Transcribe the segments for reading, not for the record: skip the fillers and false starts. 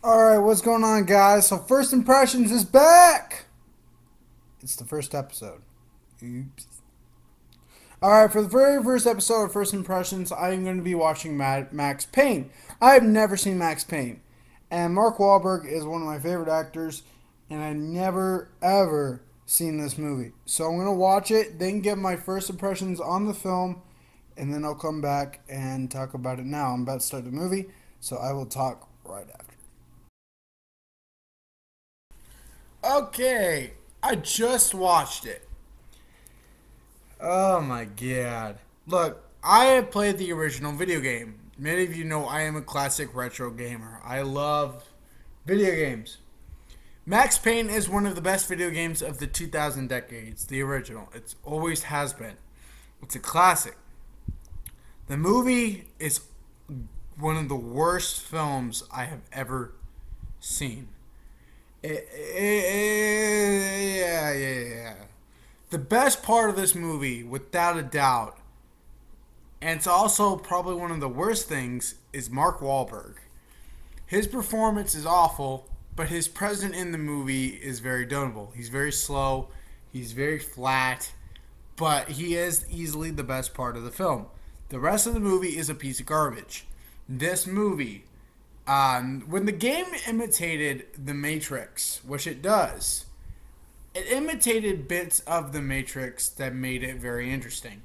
Alright, what's going on, guys? So, First Impressions is back! It's the first episode. Oops. Alright, for the very first episode of First Impressions, I am going to be watching Max Payne. I have never seen Max Payne. And Mark Wahlberg is one of my favorite actors, and I've never, ever seen this movie. So, I'm going to watch it, then give my first impressions on the film, and then I'll come back and talk about it now. I'm about to start the movie, so I will talk right after. Okay, I just watched it. Oh my god. Look, I have played the original video game. Many of you know I am a classic retro gamer. I love video games. Max Payne is one of the best video games of the 2000 decades, the original. It always has been. It's a classic. The movie is one of the worst films I have ever seen. Yeah. The best part of this movie, without a doubt, and it's also probably one of the worst things, is Mark Wahlberg. His performance is awful, but his presence in the movie is very notable. He's very slow, he's very flat, but he is easily the best part of the film. The rest of the movie is a piece of garbage. This movie, when the game imitated The Matrix, which it does, it imitated bits of The Matrix that made it very interesting.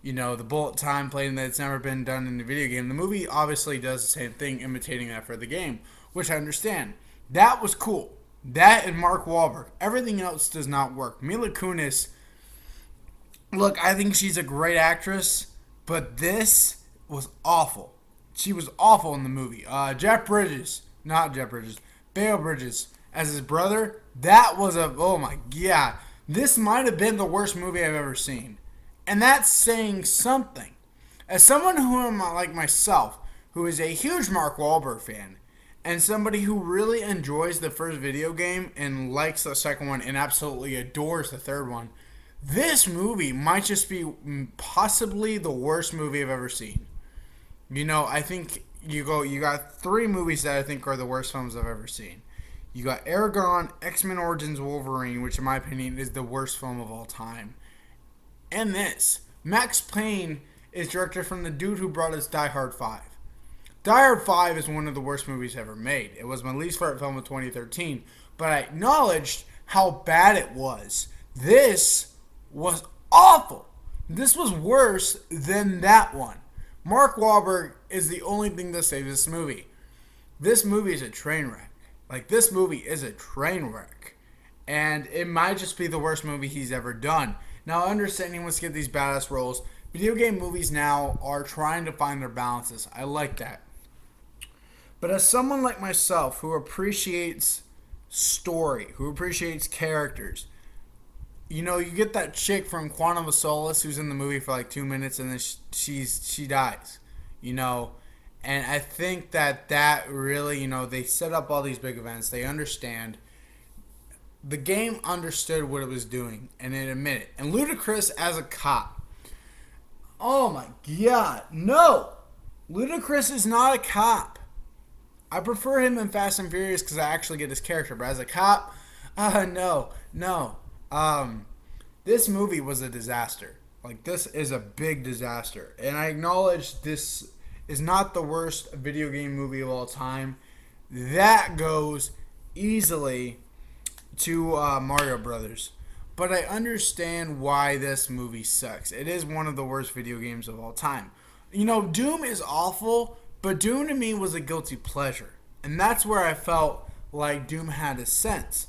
You know, the bullet time playing that's never been done in the video game. The movie obviously does the same thing, imitating that for the game, which I understand. That was cool. That and Mark Wahlberg. Everything else does not work. Mila Kunis, look, I think she's a great actress, but this was awful. She was awful in the movie. Bale Bridges as his brother. That was oh my god. This might have been the worst movie I've ever seen. And that's saying something. As someone who am like myself, who is a huge Mark Wahlberg fan, and somebody who really enjoys the first video game and likes the second one and absolutely adores the third one, this movie might just be possibly the worst movie I've ever seen. You know, I think you got three movies that I think are the worst films I've ever seen. You got Aragon, X-Men Origins Wolverine, which in my opinion is the worst film of all time. And this. Max Payne is directed from the dude who brought us Die Hard 5. Die Hard 5 is one of the worst movies ever made. It was my least favorite film of 2013, but I acknowledged how bad it was. This was awful. This was worse than that one. Mark Wahlberg is the only thing that saves this movie. This movie is a train wreck. Like, this movie is a train wreck. And it might just be the worst movie he's ever done. Now, I understand he wants to get these badass roles. Video game movies now are trying to find their balances. I like that. But as someone like myself who appreciates story, who appreciates characters, you know, you get that chick from Quantum of Solace who's in the movie for like 2 minutes and then she dies, you know. And I think that really, you know, they set up all these big events. They understand. The game understood what it was doing, and it admitted it. And Ludacris as a cop. Oh my god, no! Ludacris is not a cop. I prefer him in Fast and Furious because I actually get his character. But as a cop, no. This movie was a disaster. Like, this is a big disaster. And I acknowledge this is not the worst video game movie of all time. That goes easily to Mario Brothers. But I understand why this movie sucks. It is one of the worst video games of all time. You know, Doom is awful, but Doom to me was a guilty pleasure. And that's where I felt like Doom had a sense.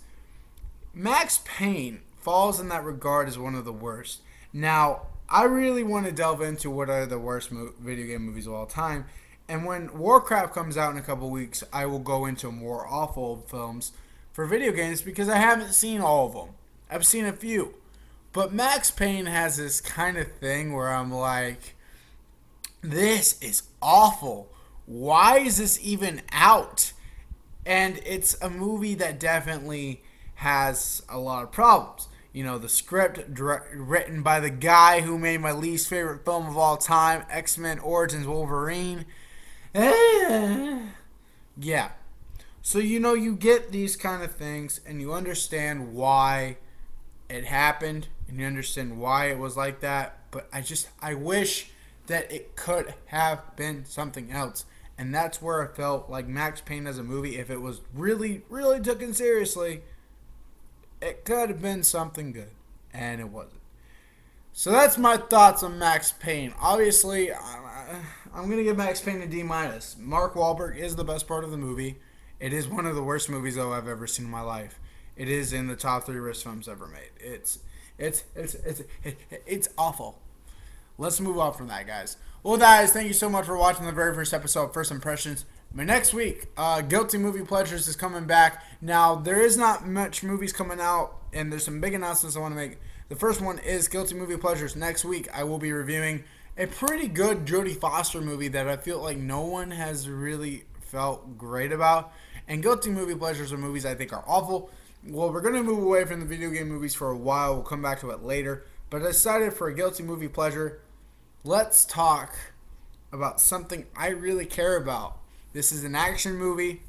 Max Payne falls in that regard as one of the worst. Now, I really want to delve into what are the worst video game movies of all time. And when Warcraft comes out in a couple weeks, I will go into more awful films for video games because I haven't seen all of them. I've seen a few. But Max Payne has this kind of thing where I'm like, this is awful. Why is this even out? And it's a movie that definitely has a lot of problems. You know, the script written by the guy who made my least favorite film of all time, X-Men Origins Wolverine. Yeah. So, you get these kind of things and you understand why it happened and you understand why it was like that. But I wish that it could have been something else. And that's where I felt like Max Payne as a movie, if it was really, really taken seriously, it could have been something good. And it wasn't. So that's my thoughts on Max Payne. Obviously, I'm going to give Max Payne a D-. Mark Wahlberg is the best part of the movie. It is one of the worst movies, though, I've ever seen in my life. It is in the top 3 worst films ever made. It's awful. Let's move on from that, guys. Well, guys, thank you so much for watching the very first episode of First Impressions. But next week, Guilty Movie Pleasures is coming back. Now, there is not much movies coming out, and there's some big announcements I want to make. The first one is Guilty Movie Pleasures. Next week, I will be reviewing a pretty good Jodie Foster movie that I feel like no one has really felt great about. And Guilty Movie Pleasures are movies I think are awful. Well, we're going to move away from the video game movies for a while. We'll come back to it later. But I decided for a Guilty Movie Pleasure, let's talk about something I really care about. This is an action movie.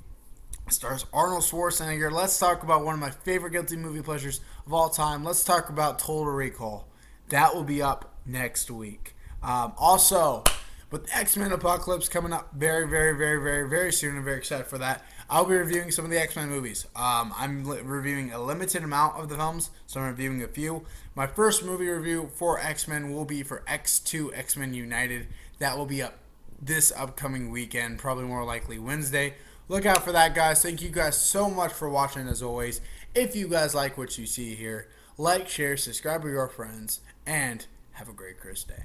It stars Arnold Schwarzenegger. Let's talk about one of my favorite Guilty Movie Pleasures of all time. Let's talk about Total Recall. That will be up next week. Also, with X-Men Apocalypse coming up very, very, very, very, very soon. I'm very excited for that. I'll be reviewing some of the X-Men movies. I'm reviewing a limited amount of the films, so I'm reviewing a few. My first movie review for X-Men will be for X2 X-Men United. That will be up this upcoming weekend, probably more likely Wednesday. Look out for that, guys. Thank you guys so much for watching, as always. If you guys like what you see here, like, share, subscribe with your friends, and have a great Chris Day.